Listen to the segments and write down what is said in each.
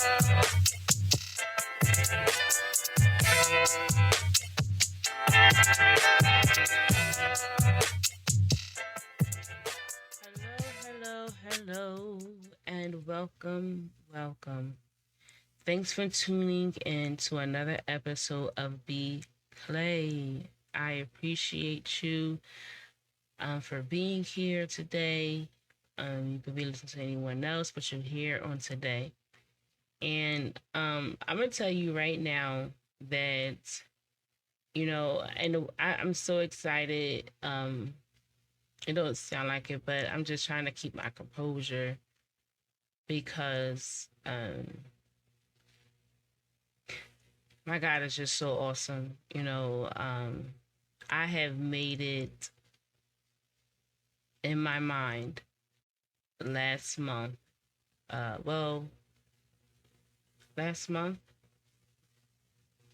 Hello, and welcome. Thanks for tuning in to another episode of Be Clay. I appreciate you for being here today. You could be listening to anyone else, but you're here on today. And I'm gonna tell you right now that and I'm so excited. It don't sound like it, but I'm just trying to keep my composure because my God is just so awesome. I have made it in my mind last month. Well, last month,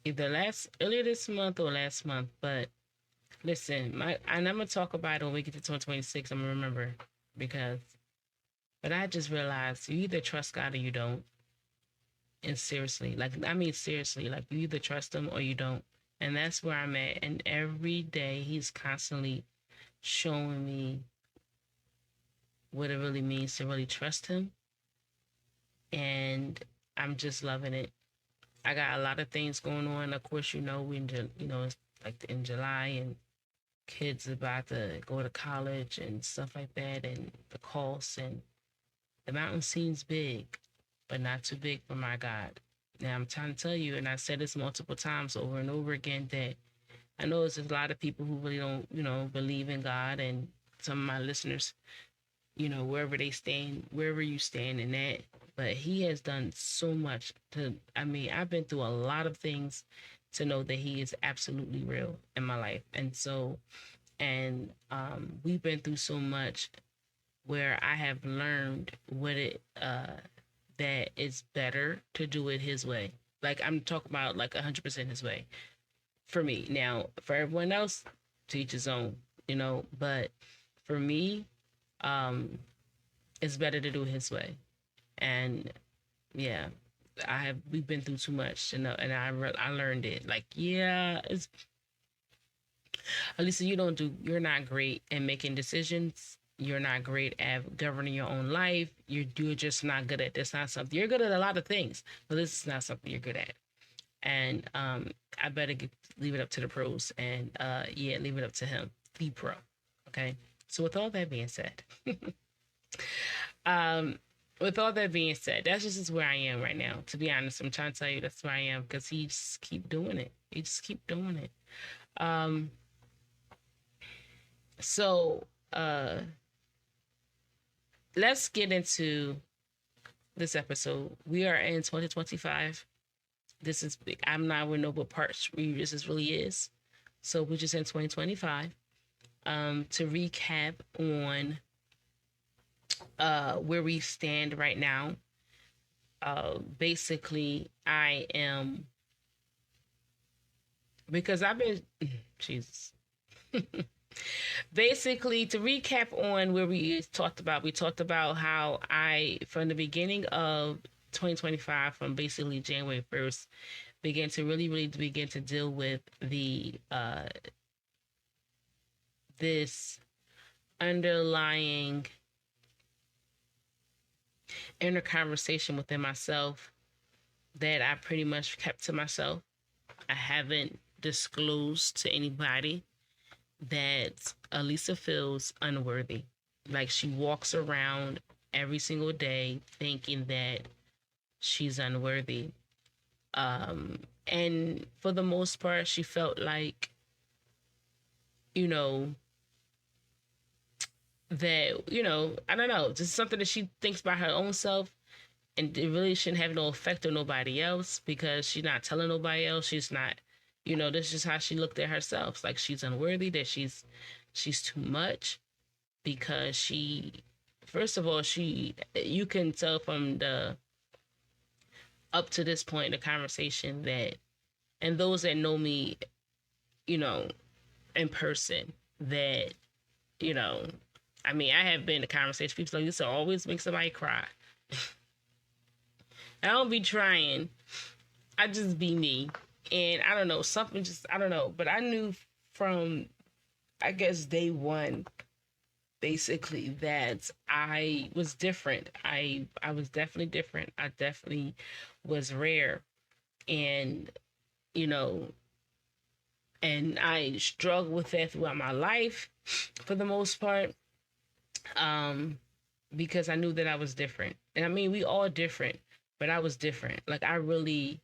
either last earlier this month or last month. But listen, and I'm gonna talk about it when we get to 2026. I'm gonna remember because, but I just realized you either trust God or you don't. And seriously, seriously, like you either trust him or you don't. And that's where I'm at. And every day he's constantly showing me what it really means to really trust him. And I'm just loving it. I got a lot of things going on. Of course, it's like in July and kids about to go to college and stuff like that, and the costs, and the mountain seems big, but not too big for my God. Now I'm trying to tell you, and I said this multiple times over and over again, that I know there's a lot of people who really don't, believe in God, and some of my listeners, wherever they stand, wherever you stand in that. But he has done so much I've been through a lot of things to know that he is absolutely real in my life. And we've been through so much where I have learned that it's better to do it his way. Like I'm talking about like 100% his way for me. Now, for everyone else, to each his own, but for me, um, it's better to do it his way. And yeah, we've been through too much, and I learned it. Like, yeah, it's Alisa, you're not great at making decisions. You're not great at governing your own life. You're just not good at this. Not something you're good at a lot of things, but this is not something you're good at. And I better leave it up to the pros, and leave it up to him, the pro. Okay. So with all that being said, um, that's just where I am right now. To be honest, I'm trying to tell you that's where I am because he just keep doing it. He just keep doing it. Um, so let's get into this episode. We are in 2025. This is big. I'm not with no what parts this really is. So we're just in 2025. To recap on where we stand right now. Basically, I am because I've been Jesus. Basically, to recap on where we talked about how from the beginning of 2025, from basically January 1st, began to really begin to deal with this underlying inner conversation within myself that I pretty much kept to myself. I haven't disclosed to anybody that Alisa feels unworthy. Like she walks around every single day thinking that she's unworthy. And for the most part, she felt like, that, I don't know, just something that she thinks about her own self, and it really shouldn't have no effect on nobody else because she's not telling nobody else. She's not, this is how she looked at herself. Like she's unworthy, that she's too much because first of all, you can tell from the up to this point in the conversation that, and those that know me, in person, that, I have been in a conversation. People like this always make somebody cry. I don't be trying. I just be me. And I don't know, something just, I don't know. But I knew from, I guess, day one, basically, that I was different. I was definitely different. I definitely was rare. And, you know, and I struggled with that throughout my life for the most part. Um, because I knew that I was different. And I mean, we all different, but I was different. Like I really,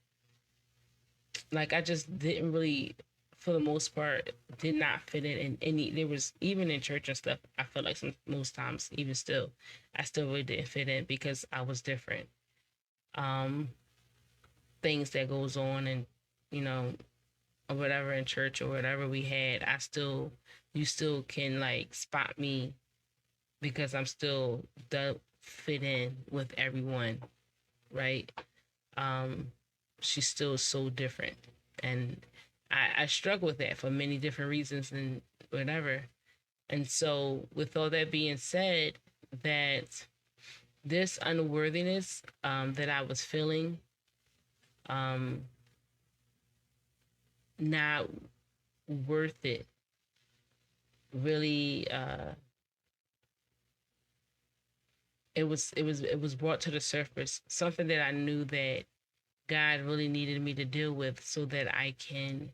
like I just didn't really, for the most part, did not fit in any. There was even in church and stuff. I feel like most times, even still, I still really didn't fit in because I was different. Um, Things that goes on and you know or whatever in church or whatever we had, you still can like spot me because I'm still don't fit in with everyone, right? Um, she's still so different, and I struggle with that for many different reasons and whatever. And so, with all that being said, that this unworthiness that I was feeling, um, not worth it, really, it was brought to the surface. Something that I knew that God really needed me to deal with so that I can,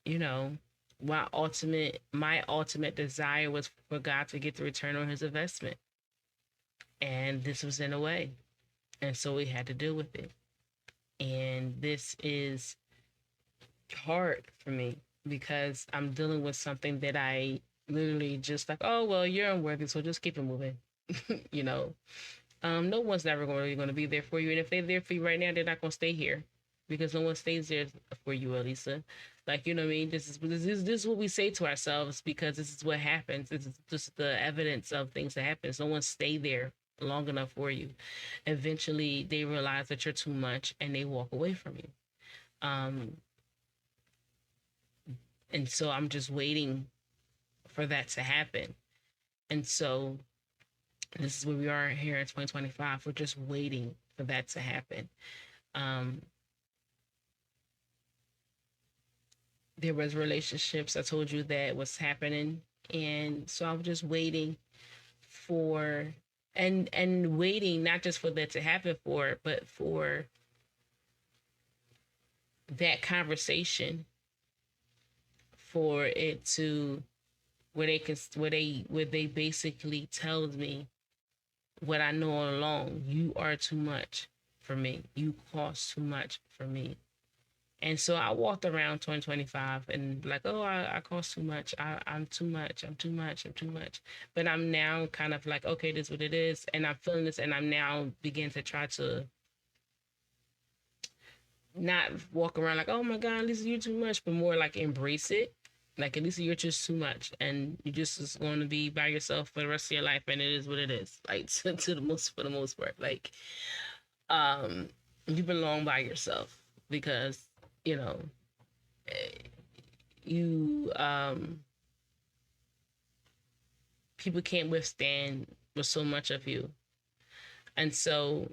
you know, my ultimate desire was for God to get the return on his investment. And this was in a way. And so we had to deal with it. And this is hard for me because I'm dealing with something that I literally just like, oh well, you're unworthy, so just keep it moving. you know, no one's never really going to be there for you. And if they're there for you right now, they're not going to stay here because no one stays there for you, Elisa. Like, you know what I mean? This is what we say to ourselves because this is what happens. This is just the evidence of things that happen. No one stay there long enough for you. Eventually, they realize that you're too much and they walk away from you. Um, and so I'm just waiting for that to happen. And so this is where we are here in 2025. We're just waiting for that to happen. Um, there was relationships I told you that was happening, and so I was just waiting for and waiting not just for that to happen for, but for that conversation, for it to where they basically tells me what I know all along. You are too much for me. You cost too much for me. And so I walked around 2025 and like, oh, I cost too much. I'm too much. I'm too much. I'm too much. But I'm now kind of like, okay, this is what it is. And I'm feeling this and I'm now begin to try to not walk around like, oh my God, Lisa, you're too much, but more like embrace it. Like, at least you're just too much and you're just going to be by yourself for the rest of your life. And it is what it is. Like, for the most part, like, um, you belong by yourself because, you know, you people can't withstand with so much of you. And so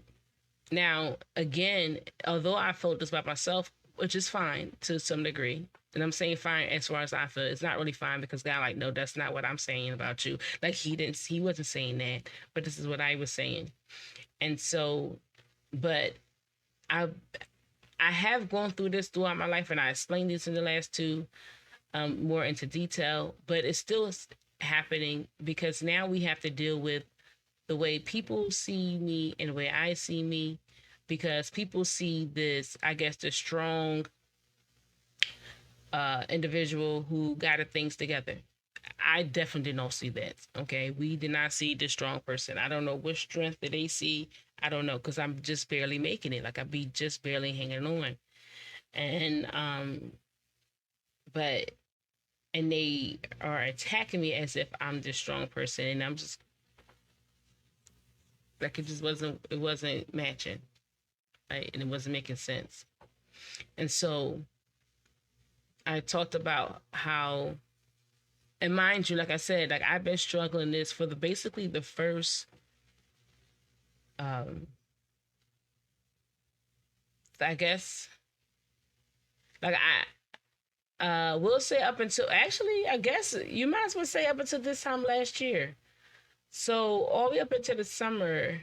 now again, although I felt this about myself, which is fine to some degree, and I'm saying fine as far as I feel, it's not really fine because God like, no, that's not what I'm saying about you. Like he wasn't saying that, but this is what I was saying. And so, but I I have gone through this throughout my life, and I explained this in the last two more into detail, but it's still happening because now we have to deal with the way people see me and the way I see me, because people see this, I guess, the strong individual who got her things together. I definitely did not see that. Okay, we did not see the strong person. I don't know what strength that they see. I don't know because I'm just barely making it. Like I be just barely hanging on, and but and they are attacking me as if I'm the strong person, and I'm just like it wasn't matching, right? And it wasn't making sense. And so I talked about how, and mind you, like I said, like I've been struggling this for the basically the first um I guess, like we'll say up until, actually, I guess you might as well say up until this time last year. So all the way up until the summer,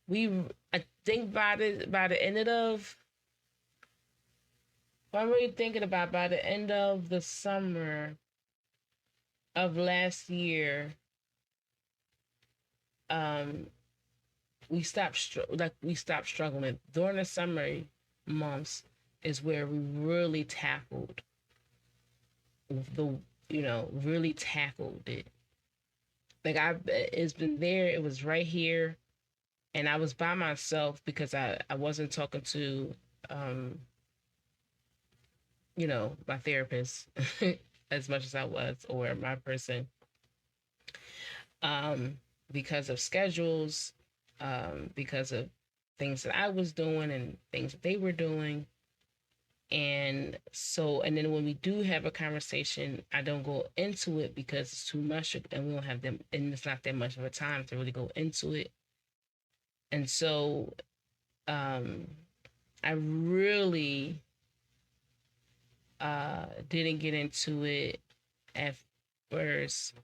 we, I think by the end of, what I'm really thinking about, by the end of the summer of last year, um, we stopped struggling. During the summer months is where we really tackled the, really tackled it. Like, it's been there. It was right here, and I was by myself because I wasn't talking to, um, my therapist as much as I was, or my person, um, because of schedules, because of things that I was doing and things that they were doing. And so, and then when we do have a conversation, I don't go into it because it's too much, and we don't have them, and it's not that much of a time to really go into it. And so, um, I really didn't get into it at first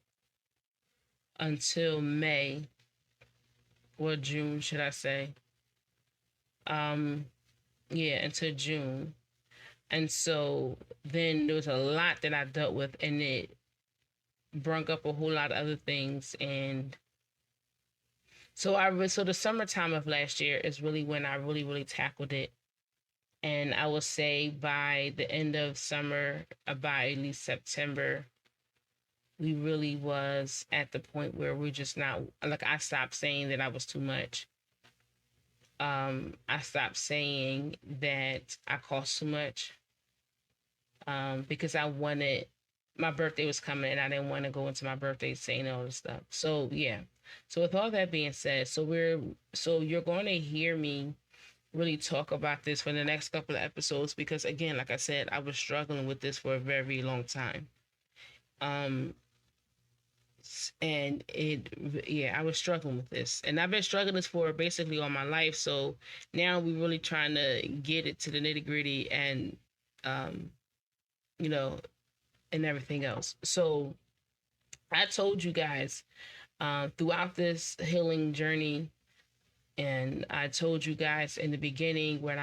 until May, or June, should I say? Um, yeah, until June. And so then there was a lot that I dealt with, and it brung up a whole lot of other things. And so the summertime of last year is really when I really, really tackled it. And I will say by the end of summer, by at least September, we really was at the point where we're just not, like, I stopped saying that I was too much. I stopped saying that I cost too much, because I wanted, my birthday was coming, and I didn't want to go into my birthday saying all this stuff. So yeah. So with all that being said, so you're going to hear me really talk about this for the next couple of episodes, because again, like I said, I was struggling with this for a very long time. Um, and yeah, I was struggling with this, and I've been struggling this for basically all my life. So now we're really trying to get it to the nitty gritty, and um, you know, and everything else. So I told you guys, throughout this healing journey, and I told you guys in the beginning when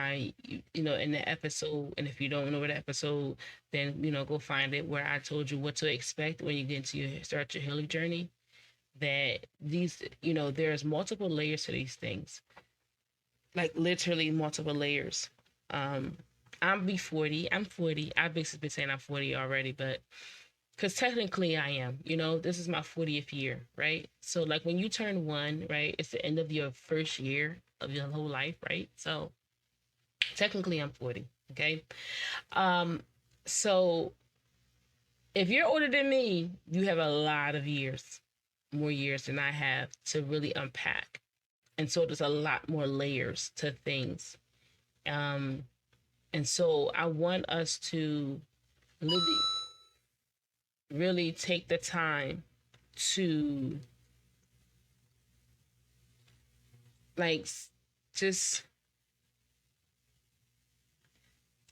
in the episode, and if you don't know the episode, then, go find it, where I told you what to expect when you get into start your healing journey. That these, there's multiple layers to these things, like literally multiple layers. Um, I'm 40. I'm 40. I've basically been saying I'm 40 already, but because technically I am, this is my 40th year, right? So like when you turn one, right, it's the end of your first year of your whole life, right? So technically I'm 40, okay? Um, so if you're older than me, you have a lot of years, more years than I have to really unpack. And so there's a lot more layers to things. Um, and so I want us to really, really take the time to, like, just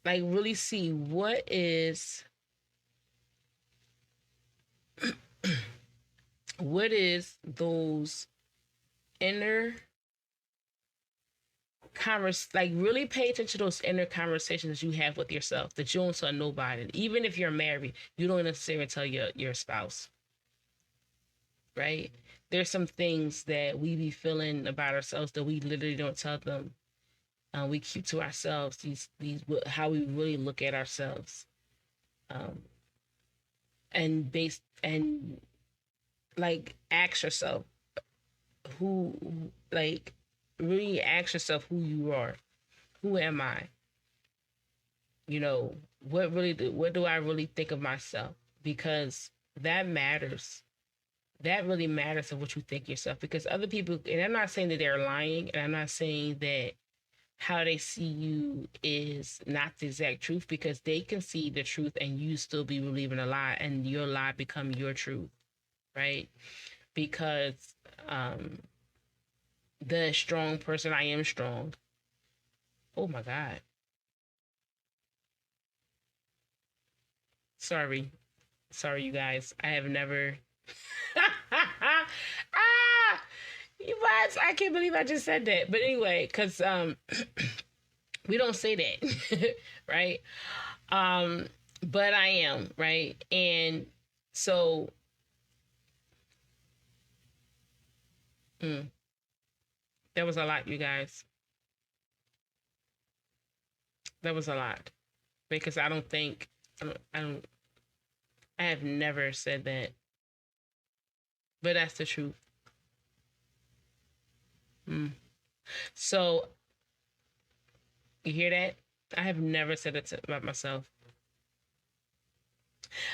like really see what is those inner like really pay attention to those inner conversations you have with yourself that you don't tell nobody. Even if you're married, you don't necessarily tell your spouse, right? There's some things that we be feeling about ourselves that we literally don't tell them. We keep to ourselves these how we really look at ourselves, um, and like ask yourself who, like, really ask yourself who you are. Who am I? What do I really think of myself? Because that matters. That really matters of what you think yourself. Because other people, and I'm not saying that they're lying, and I'm not saying that how they see you is not the exact truth, because they can see the truth and you still be believing a lie, and your lie become your truth, right? Because the strong person, I am strong. Oh my God. Sorry. Sorry, you guys. I have never. ah! You what? I can't believe I just said that. But anyway, because we don't say that, right? Um, but I am, right? And so mm, that was a lot, you guys. That was a lot because I don't think I have never said that, but that's the truth. Mm. So you hear that? I have never said it about myself.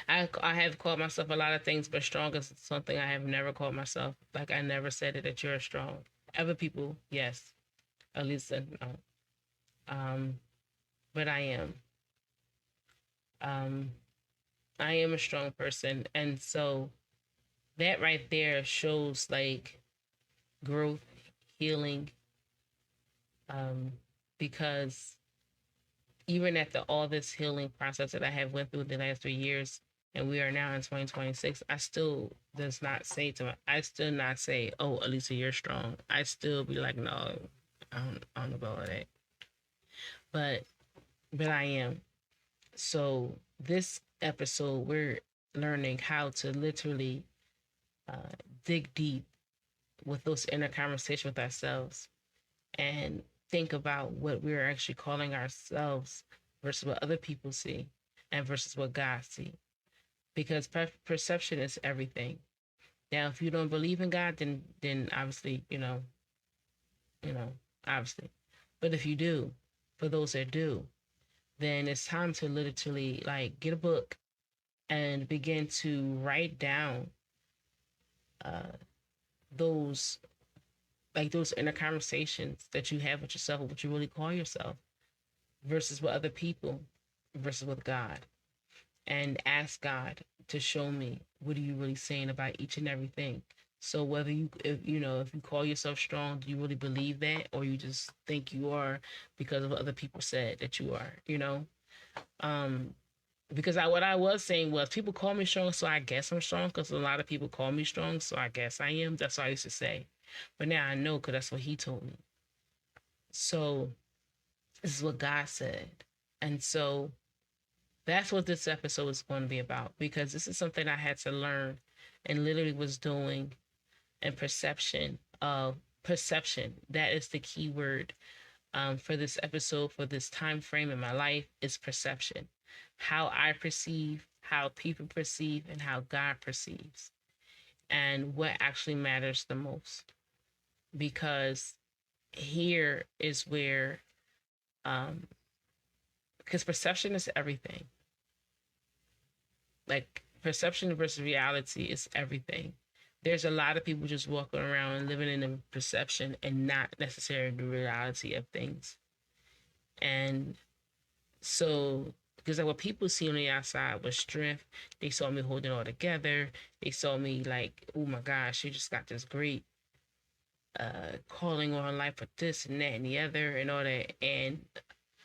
I have called myself a lot of things, but strong is something I have never called myself. Like I never said it that you're strong. Other people, yes, at least no. Um, but um, I am a strong person, and so that right there shows like growth, healing, um, because even after all this healing process that I have went through the last 3 years, and we are now in 2026, I still does not say to my, I still not say, oh, Elisa, you're strong. I still be like, no, I don't know about that, but I am. So this episode, we're learning how to literally uh, dig deep with those inner conversations with ourselves and think about what we're actually calling ourselves versus what other people see and versus what God see. Because perception is everything. Now, if you don't believe in God, then obviously, you know, obviously. But if you do, for those that do, then it's time to literally like get a book and begin to write down uh, those those inner conversations that you have with yourself, what you really call yourself, versus with other people, versus with God, and ask God to show me what are you really saying about each and everything. So whether if you call yourself strong, do you really believe that, or you just think you are because of what other people said that you are? Um, because what I was saying was people call me strong, so I guess I'm strong because a lot of people call me strong, so I guess I am. That's what I used to say, but now I know because that's what He told me. So this is what God said, and so that's what this episode is going to be about because this is something I had to learn and literally was doing and perception. That is the key word for this episode, for this time frame in my life is perception. How I perceive, how people perceive, and how God perceives. And what actually matters the most. Because here is where, because perception is everything. Like perception versus reality is everything. There's a lot of people just walking around and living in a perception and not necessarily the reality of things. And so, because like what people see on the outside was strength. They saw me holding it all together. They saw me like, oh my gosh, she just got this great calling on her life for this and that and the other and all that. And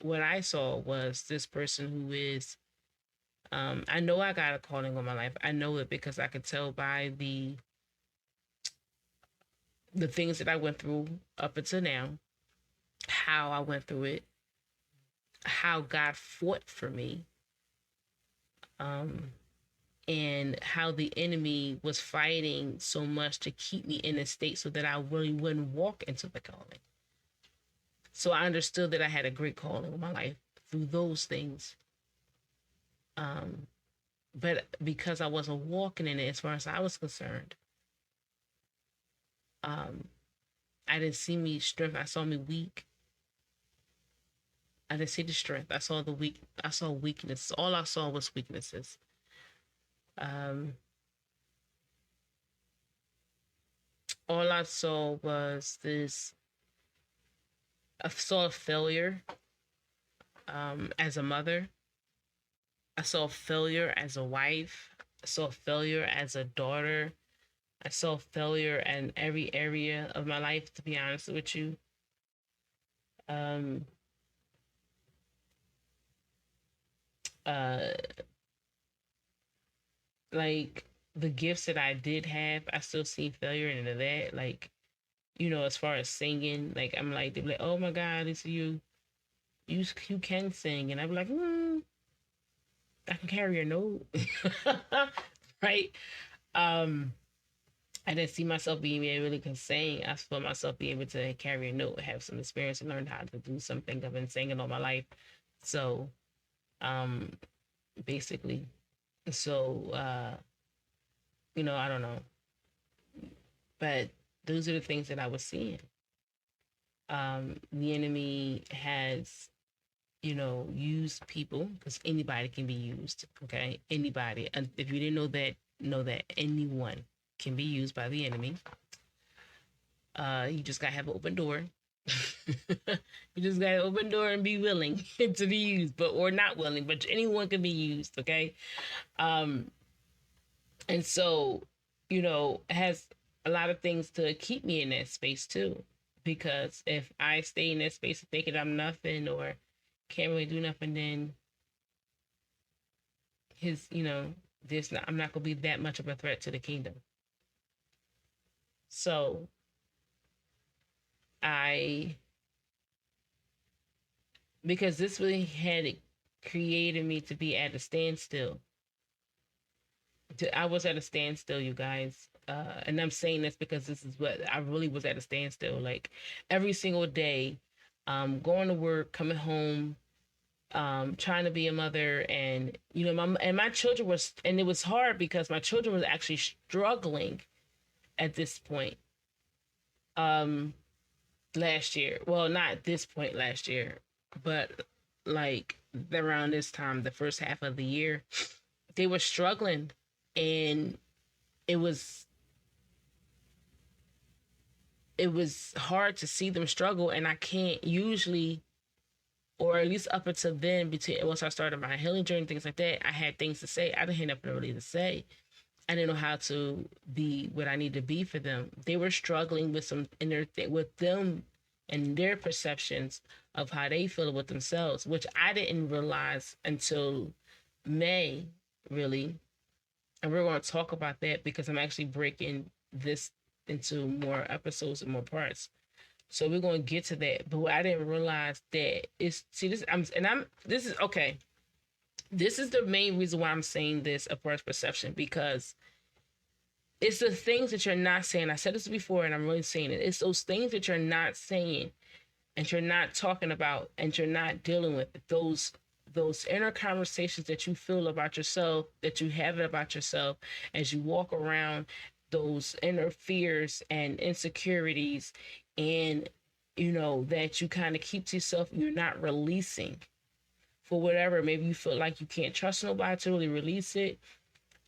what I saw was this person who is I know I got a calling on my life. I know it because I could tell by the things that I went through up until now, how I went through it, how God fought for me, um, and how the enemy was fighting so much to keep me in a state so that I really wouldn't walk into the calling. So I understood that I had a great calling in my life through those things. Um, but because I wasn't walking in it as far as I was concerned, um, I didn't see me strength. I saw me weak. I didn't see the strength. I saw the weak. I saw weakness. All I saw was weaknesses. Um, all I saw was this. I saw a failure as a mother. I saw a failure as a wife. I saw a failure as a daughter. I saw failure in every area of my life, to be honest with you. Um, uh like the gifts that I did have, I still see failure into that. Like, as far as singing, like I'm like they're like, oh my God, it's you. You can sing, and I'm like, I can carry a note, right? Um, I didn't see myself being able to sing. I saw myself being able to carry a note, have some experience, and learn how to do something. I've been singing all my life, so um, basically, so I don't know, but those are the things that I was seeing. The enemy has, used people because anybody can be used. Okay, anybody. And if you didn't know that anyone can be used by the enemy. You just gotta have an open door. You just gotta open door and be willing to be used, but or not willing, but anyone can be used. Okay, um, and so it has a lot of things to keep me in that space too, because if I stay in that space thinking I'm nothing or can't really do nothing, then I'm not gonna be that much of a threat to the kingdom. So I because this really had created me to be at a standstill. I was at a standstill, you guys. And I'm saying this because this is what I really was at a standstill. Like every single day, going to work, coming home, trying to be a mother, and my children was, and it was hard because my children was actually struggling at this point. Um, Last year, well, not at this point last year, but like around this time, the first half of the year, they were struggling, and it was it was hard to see them struggle, and I can't usually, or at least up until then, between once I started my healing journey, things like that, I had things to say. I didn't have nothing really to say. I didn't know how to be what I need to be for them. They were struggling with some inner with them and their perceptions of how they feel with themselves, which I didn't realize until May, really. And we're going to talk about that because I'm actually breaking this into more episodes and more parts. So we're going to get to that. But I didn't realize that it's see this I'm this is okay. This is the main reason why I'm saying this of first perception, because it's the things that you're not saying. I said this before and I'm really saying it. It's those things that you're not saying and you're not talking about and you're not dealing with. Those inner conversations that you feel about yourself, that you have about yourself as you walk around, those inner fears and insecurities, and that you kind of keep to yourself, you're not releasing for whatever. Maybe you feel like you can't trust nobody to really release it.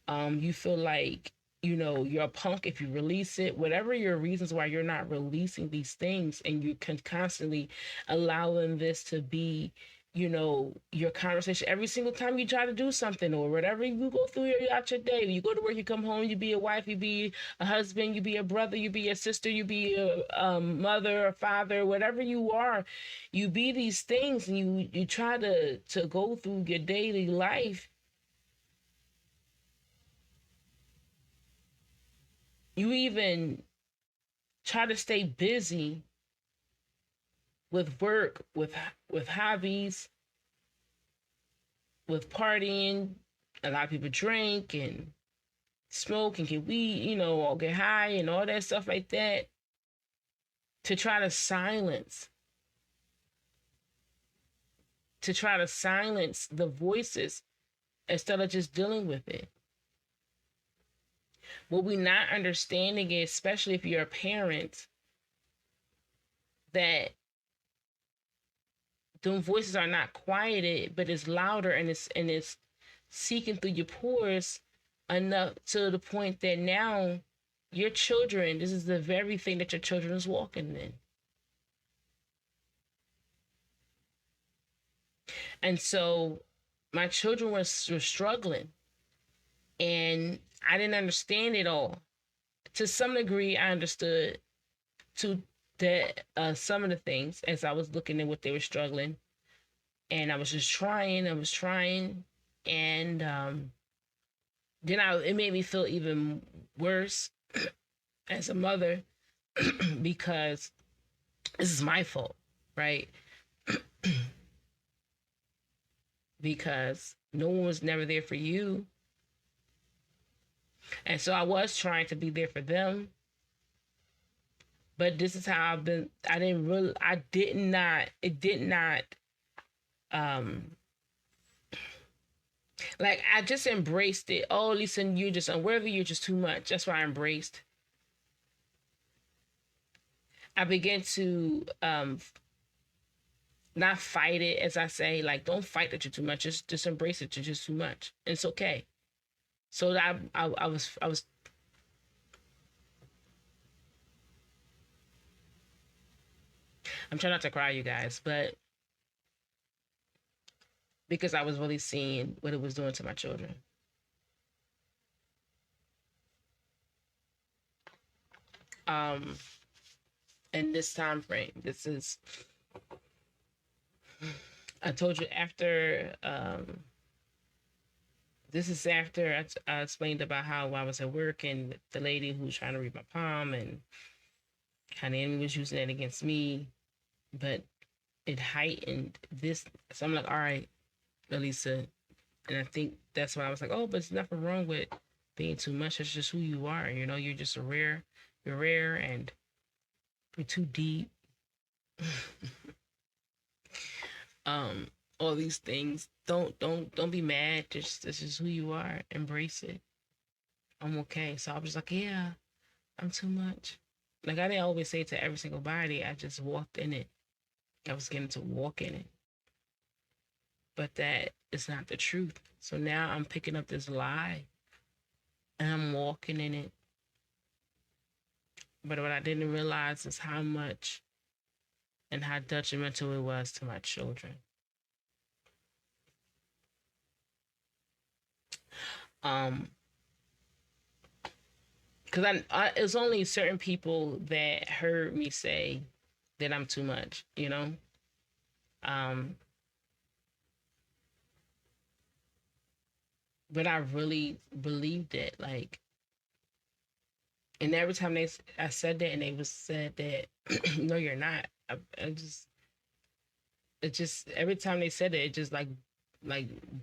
You feel like you're a punk if you release it. Whatever your reasons why you're not releasing these things, and you can constantly allowing this to be your conversation every single time you try to do something, or whatever you go through out your day. You go to work, you come home, you be a wife, you be a husband, you be a brother, you be a sister, you be a mother or father, whatever you are, you be these things, and you try to go through your daily life. You even try to stay busy with work, with hobbies, with partying. A lot of people drink and smoke and get weed, or get high and all that stuff like that, to try to silence the voices instead of just dealing with it. What we're not understanding is, especially if you're a parent, that those voices are not quieted, but it's louder, and it's seeking through your pores enough to the point that now your children, this is the very thing that your children is walking in. And so my children were struggling, and I didn't understand it all. To some degree, I understood to that some of the things as I was looking at what they were struggling, and I was just trying. And then it made me feel even worse as a mother because this is my fault, right? Because no one was never there for you. And so I was trying to be there for them. But this is how I've been. It did not, um, like, I just embraced it. Oh, Lisa, you're just unworthy. You're just too much. That's what I embraced. I began to, not fight it, as I say, like, don't fight that you're too much. Just embrace it. You're just too much. It's okay. So I was. I'm trying not to cry, you guys, but because I was really seeing what it was doing to my children. Um, in this time frame, I told you after. This is after I explained about how I was at work and the lady who was trying to read my palm and how the enemy was using it against me, but it heightened this. So I'm like, all right, Elisa, and I think that's why I was like, oh, but there's nothing wrong with being too much. It's just who you are. You know, you're just you're rare, and you're too deep. um, all these things. Don't be mad. Just this is who you are. Embrace it. I'm okay. So I was like, yeah, I'm too much. Like I didn't always say it to every single body. I just walked in it. I was getting to walk in it. But that is not the truth. So now I'm picking up this lie and I'm walking in it. But what I didn't realize is how much and how detrimental it was to my children. Because it's only certain people that heard me say that I'm too much, you know. Um, but I really believed it, like, and every time I said that, and they was said that, no, you're not. I just, it just every time they said it, it just like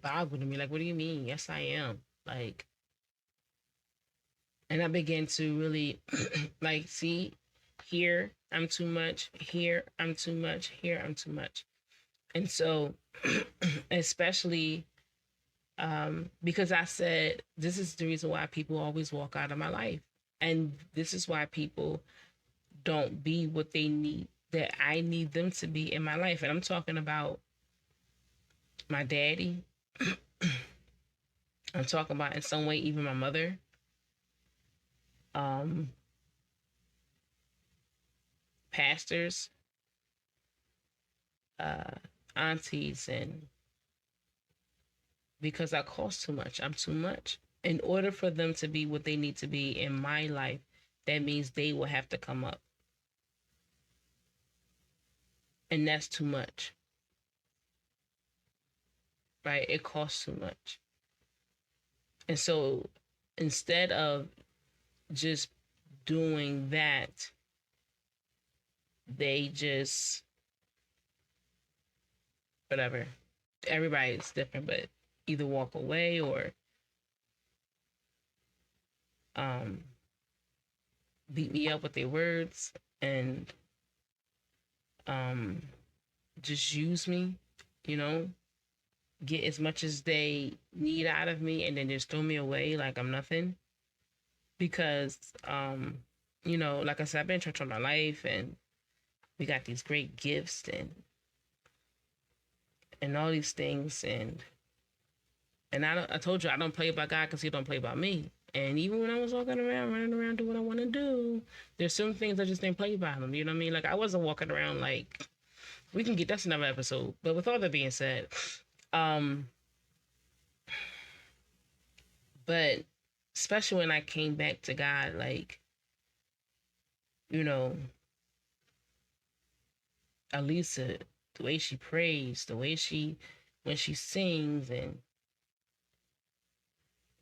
boggled me. Like, what do you mean? Yes, I am. Like, and I began to really like see here I'm too much, here I'm too much, here I'm too much. And so especially because I said this is the reason why people always walk out of my life, and this is why people don't be what they need, that I need them to be in my life. And I'm talking about my daddy. I'm talking about in some way even my mother, um pastors, uh aunties, and because I cost too much. I'm too much. In order for them to be what they need to be in my life, that means they will have to come up. And that's too much. Right? It costs too much. And so instead of just doing that, they just whatever. Everybody's different, but either walk away or um beat me up with their words and um just use me, you know, get as much as they need out of me and then just throw me away like I'm nothing. Because you know, like I said, I've been in church all my life and we got these great gifts and all these things, and I told you I don't play about God because He don't play about me. And even when I was walking around, running around, do what I want to do, there's some things I just didn't play by Him. You know what I mean? Like I wasn't walking around like we can get that's another episode. But with all that being said, um, but especially when I came back to God, like, you know, Alisa, the way she prays, the way she when she sings, and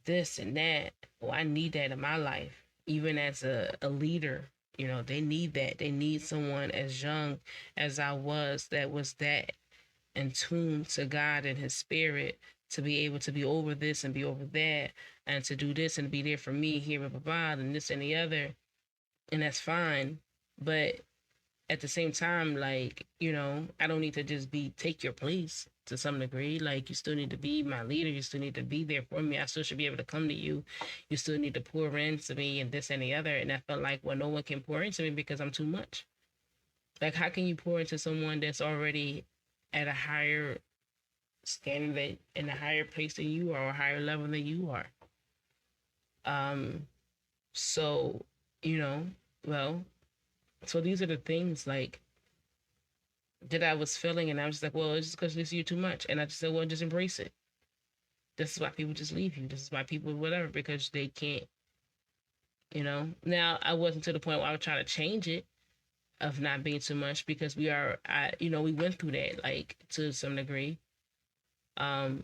this and that. Oh, I need that in my life. Even as a leader, they need that. They need someone as young as I was that in tune to God and his spirit to be able to be over this and be over that and to do this and be there for me here with Bob and this and the other. And that's fine. But at the same time, like, I don't need to just take your place to some degree. Like, you still need to be my leader. You still need to be there for me. I still should be able to come to you. You still need to pour into me and this and the other. And I felt like, well, no one can pour into me because I'm too much. Like, how can you pour into someone that's already at a higher standard in a higher place than you are or a higher level than you are? So, well, so these are the things like that I was feeling, and I was just like, well, it's just because you're too much. And I just said, well, just embrace it. This is why people just leave you. This is why people, whatever, because they can't, Now, I wasn't to the point where I was trying to change it of not being too much because we went through that, like, to some degree. I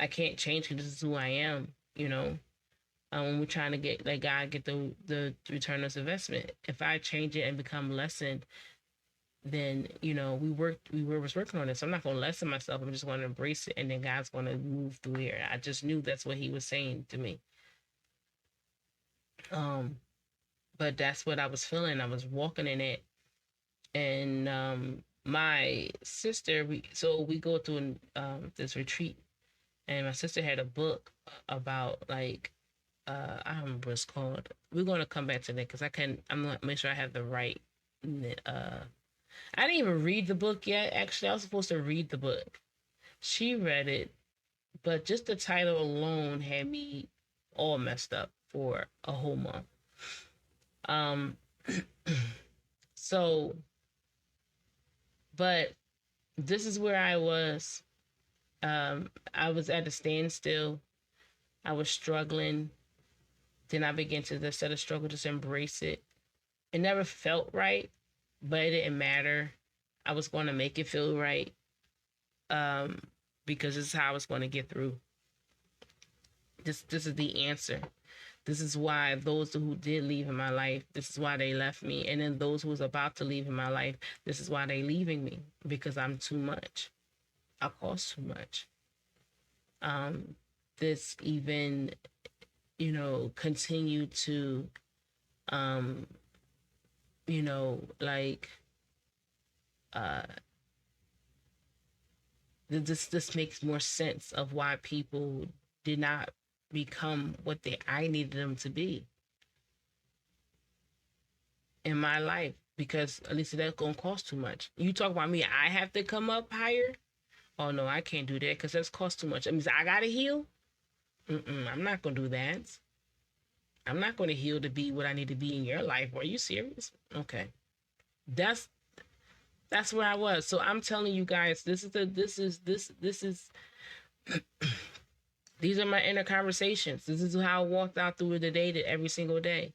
can't change because this is who I am, when we're trying to let God get the return on this investment. If I change it and become lessened, then we was working on this. I'm not going to lessen myself. I'm just going to embrace it, and then God's going to move through here. I just knew that's what He was saying to me. But that's what I was feeling. I was walking in it, and my sister. We go through this retreat, and my sister had a book about like I don't remember what it's called. We're going to come back to that because I'm not make sure I have the right. I didn't even read the book yet. Actually, I was supposed to read the book. She read it, but just the title alone had me all messed up for a whole month. So, but this is where I was. I was at a standstill. I was struggling. Then I began to, instead of struggle, just embrace it. It never felt right, but it didn't matter. I was going to make it feel right, because this is how I was going to get through. This is the answer. This is why those who did leave in my life, this is why they left me. And then those who was about to leave in my life, this is why they leaving me, because I'm too much. I cost too much. This even, continue to, like, this makes more sense of why people did not become what I needed them to be in my life, because at least that's gonna cost too much. You talk about me, I have to come up higher. Oh no, I can't do that because that's cost too much. I mean, I gotta heal. I'm not gonna do that. I'm not gonna heal to be what I need to be in your life. Are you serious? Okay, that's where I was. So I'm telling you guys, this is these are my inner conversations. This is how I walked out through the day every single day.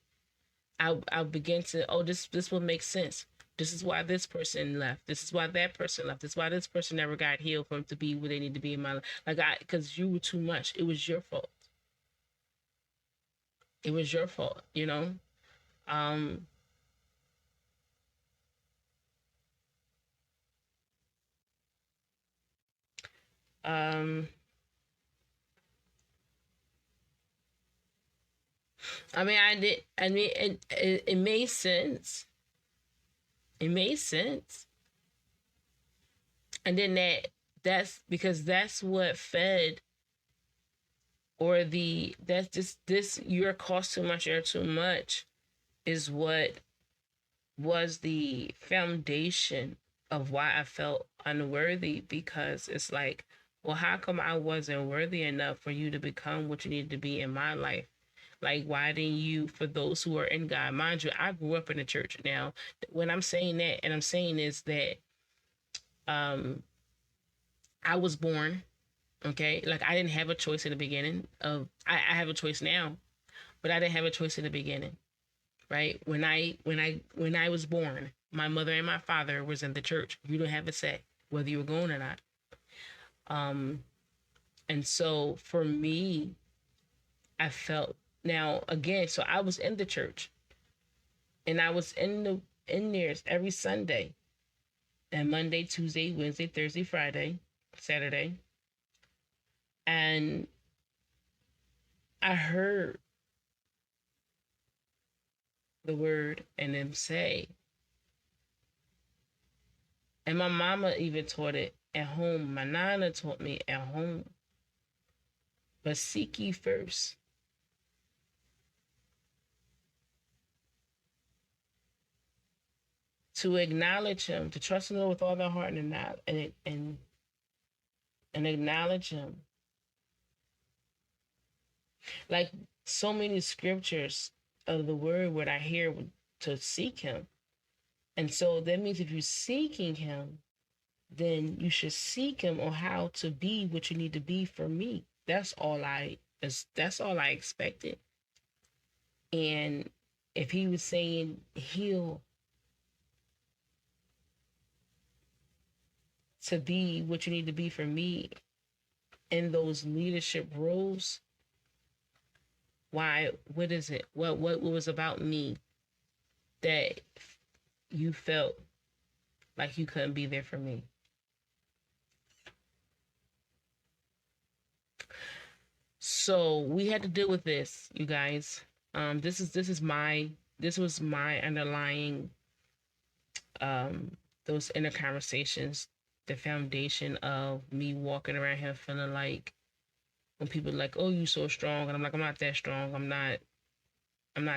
I begin to, this will make sense. This is why this person left. This is why that person left. This is why this person never got healed from to be where they need to be in my life. Because you were too much. It was your fault. It was your fault, I mean, it made sense. It made sense. And then that's because that's what fed, or that's just this, you're cost too much, you're too much, is what was the foundation of why I felt unworthy, because it's like, well, how come I wasn't worthy enough for you to become what you needed to be in my life? Like, why didn't you, for those who are in God, mind you, I grew up in the church. Now, when I'm saying that, and I'm saying is that I was born, okay? Like, I didn't have a choice in the beginning of, I have a choice now, but I didn't have a choice in the beginning, right? When I was born, my mother and my father was in the church. You don't have a say whether you were going or not. And so for me, I felt now again. So I was in the church, and I was in there every Sunday, and Monday, Tuesday, Wednesday, Thursday, Friday, Saturday, and I heard the word and them say, and my mama even taught it at home. My nana taught me at home. But seek ye first. To acknowledge him, to trust him with all their heart and acknowledge him. Like so many scriptures of the word what I hear to seek him. And so that means if you're seeking him, then you should seek him on how to be what you need to be for me. That's all I expected. And if he was saying heal to be what you need to be for me in those leadership roles, why, what is it? What was about me that you felt like you couldn't be there for me? So we had to deal with this, you guys. This was my underlying those inner conversations, the foundation of me walking around here feeling like when people are like, "Oh, you so strong," and I'm like, "I'm not that strong. I'm not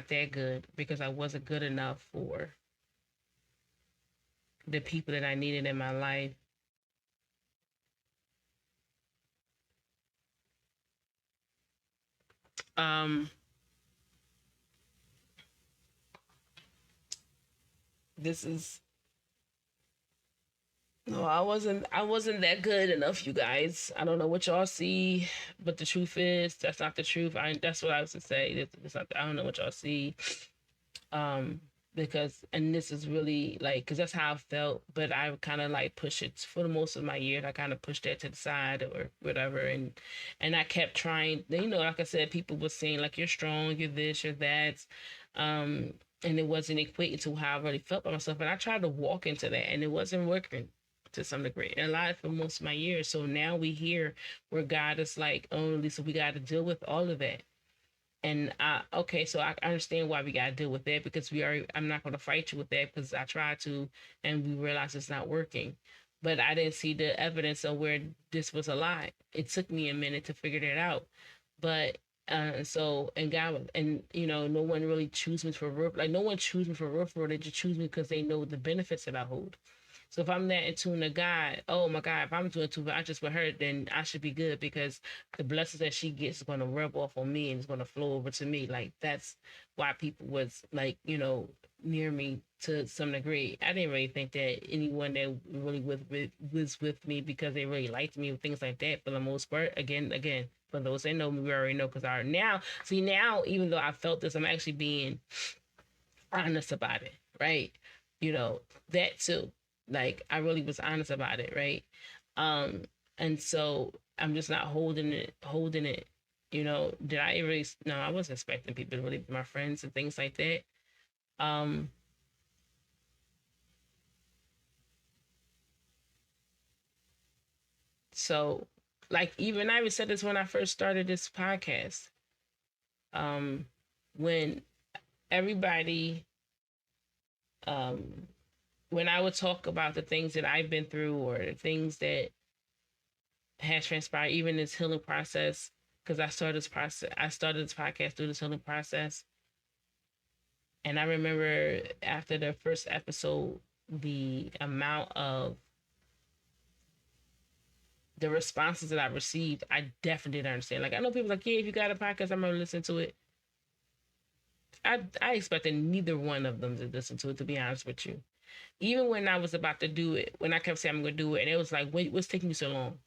that good because I wasn't good enough for the people that I needed in my life." Um, this is no, I wasn't that good enough, you guys. I don't know what y'all see, but the truth is that's not the truth. That's what I was to say. It's not, I don't know what y'all see. Um, because and this is really like because that's how I felt, but I kind of like push it for the most of my years. I kind of pushed that to the side or whatever, and I kept trying. You know, like I said, people were saying like you're strong, you're this, you're that, um, and it wasn't equating to how I really felt by myself. And I tried to walk into that, and it wasn't working to some degree, and a lot for most of my years. So now we hear where God is like, oh, Lisa, we got to deal with all of that. And okay, so I understand why we gotta deal with that because we are. I'm not gonna fight you with that because I tried to, and we realized it's not working. But I didn't see the evidence of where this was a lie. It took me a minute to figure that out. But so and God and you know no one really chooses me for real. Like no one chooses me for real. They just choose me because they know the benefits that I hold. So if I'm that in tune to God, oh my God, if I'm doing too I just with her, then I should be good because the blessings that she gets is going to rub off on me and it's going to flow over to me. Like that's why people was like, you know, near me to some degree. I didn't really think that anyone that really was with me because they really liked me or things like that. For the most part, again, for those that know me, we already know because I now see now, even though I felt this, I'm actually being honest about it, right? You know, that too. Like I really was honest about it, right? Um, and so I'm just not holding it. You know, did I really no, I wasn't expecting people to really be my friends and things like that. Um, so like even I even said this when I first started this podcast. Um, when everybody um when I would talk about the things that I've been through or the things that has transpired, even this healing process, because I started this podcast through this healing process. And I remember after the first episode, the amount of the responses that I received, I definitely didn't understand. Like I know people like, yeah, if you got a podcast, I'm gonna listen to it. I expected neither one of them to listen to it, to be honest with you. Even when I was about to do it, when I kept saying I'm gonna do it, and it was like, wait, what's taking you so long?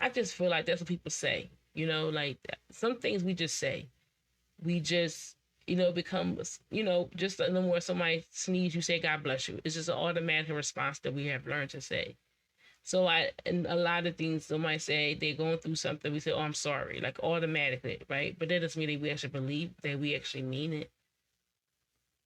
I just feel like that's what people say. You know, like some things we just say. We just, you know, become, you know, just a little more somebody sneeze, you say, God bless you. It's just an automatic response that we have learned to say. So and a lot of things, somebody say they're going through something, we say, oh, I'm sorry, like automatically, right? But that doesn't mean that we actually believe that we actually mean it.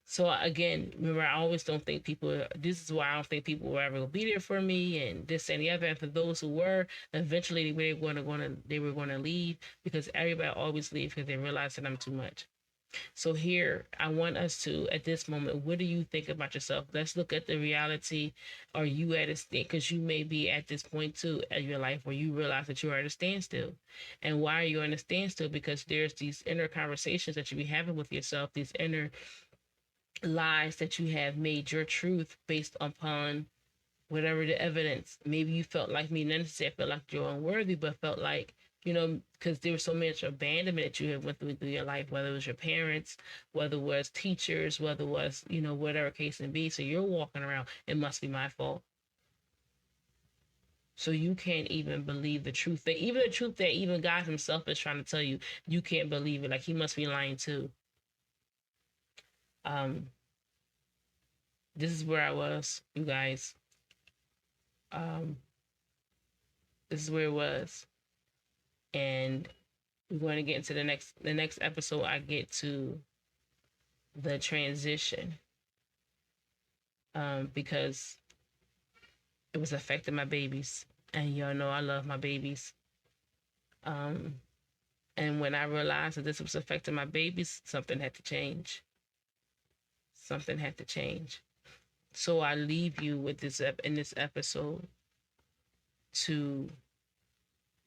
So again, remember, I always don't think people. This is why I don't think people were ever gonna be there for me, and this and the other. And for those who were, eventually they were gonna leave, because everybody always leaves because they realize that I'm too much. So here, I want us to, at this moment, what do you think about yourself? Let's look at the reality. Are you at a stand? Because you may be at this point too in your life where you realize that you are at a standstill. And why are you in a standstill? Because there's these inner conversations that you be having with yourself, these inner lies that you have made your truth based upon whatever the evidence. Maybe you felt like me, not necessarily felt like you're unworthy, but felt like, because there was so much abandonment that you had went through your life, whether it was your parents, whether it was teachers, whether it was, whatever case may be. So you're walking around, it must be my fault. So you can't even believe the truth. That even the truth that even God himself is trying to tell you, you can't believe it. Like he must be lying too. Um, this is where I was, you guys. Um, this is where it was. And we're going to get into the next episode. I get to the transition, because it was affecting my babies, and y'all know I love my babies. um and when I realized that this was affecting my babies, something had to change. Something had to change. So I leave you with this in this episode to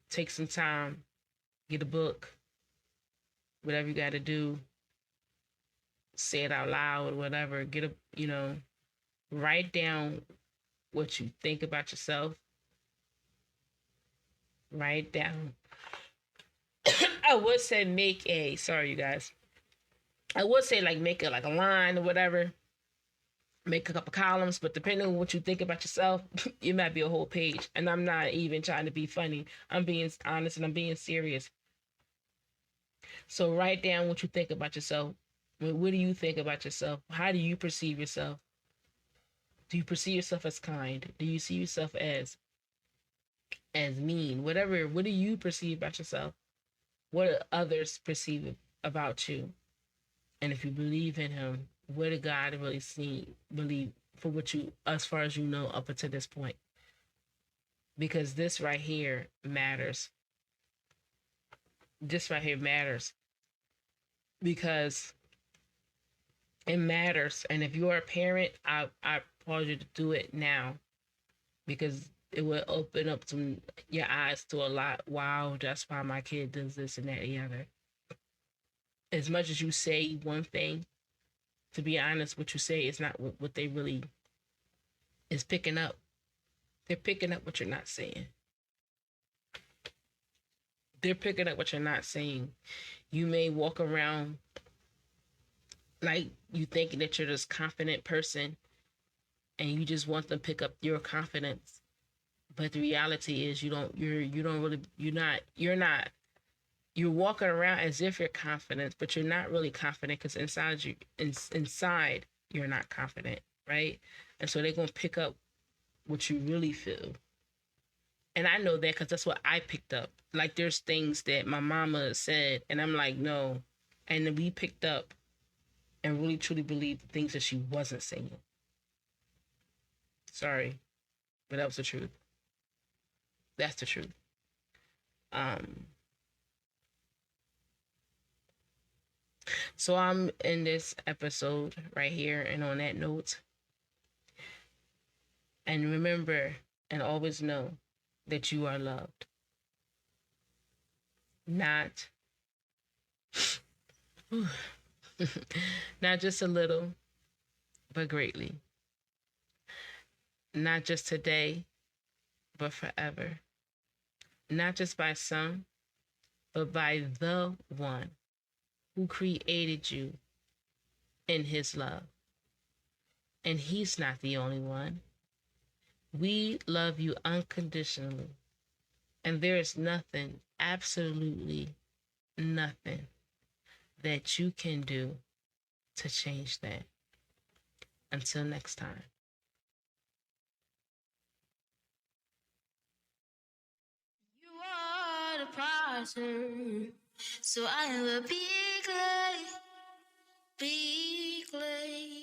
take some time, get a book, whatever you got to do, say it out loud, whatever. Get a, write down what you think about yourself. Write down. I would say sorry, you guys. I would say like make it like a line or whatever. Make a couple columns, but depending on what you think about yourself, it might be a whole page. And I'm not even trying to be funny. I'm being honest and I'm being serious. So write down what you think about yourself. What do you think about yourself? How do you perceive yourself? Do you perceive yourself as kind? Do you see yourself as mean? Whatever. What do you perceive about yourself? What do others perceive about you? And if you believe in him, what did God really believe for what you, as far as you know, up until this point? Because this right here matters. This right here matters. Because it matters. And if you're a parent, I applaud you to do it now, because it will open up your eyes to a lot. Wow, that's why my kid does this and that and the other. As much as you say one thing, to be honest, what you say is not what they really is picking up. They're picking up what you're not saying. They're picking up what you're not saying. You may walk around like you thinking that you're this confident person and you just want them to pick up your confidence. But the reality is you're walking around as if you're confident, but you're not really confident, because inside you're not confident, right? And so they're going to pick up what you really feel. And I know that because that's what I picked up. Like there's things that my mama said and I'm like, no. And then we picked up and really truly believed the things that she wasn't saying. Sorry, but that was the truth. That's the truth. Um, so I'm in this episode right here, and on that note, and remember and always know that you are loved. Not not just a little, but greatly. Not just today, but forever. Not just by some, but by the one who created you in his love. And he's not the only one. We love you unconditionally. And there is nothing, absolutely nothing, that you can do to change that. Until next time. water. So I have a big lake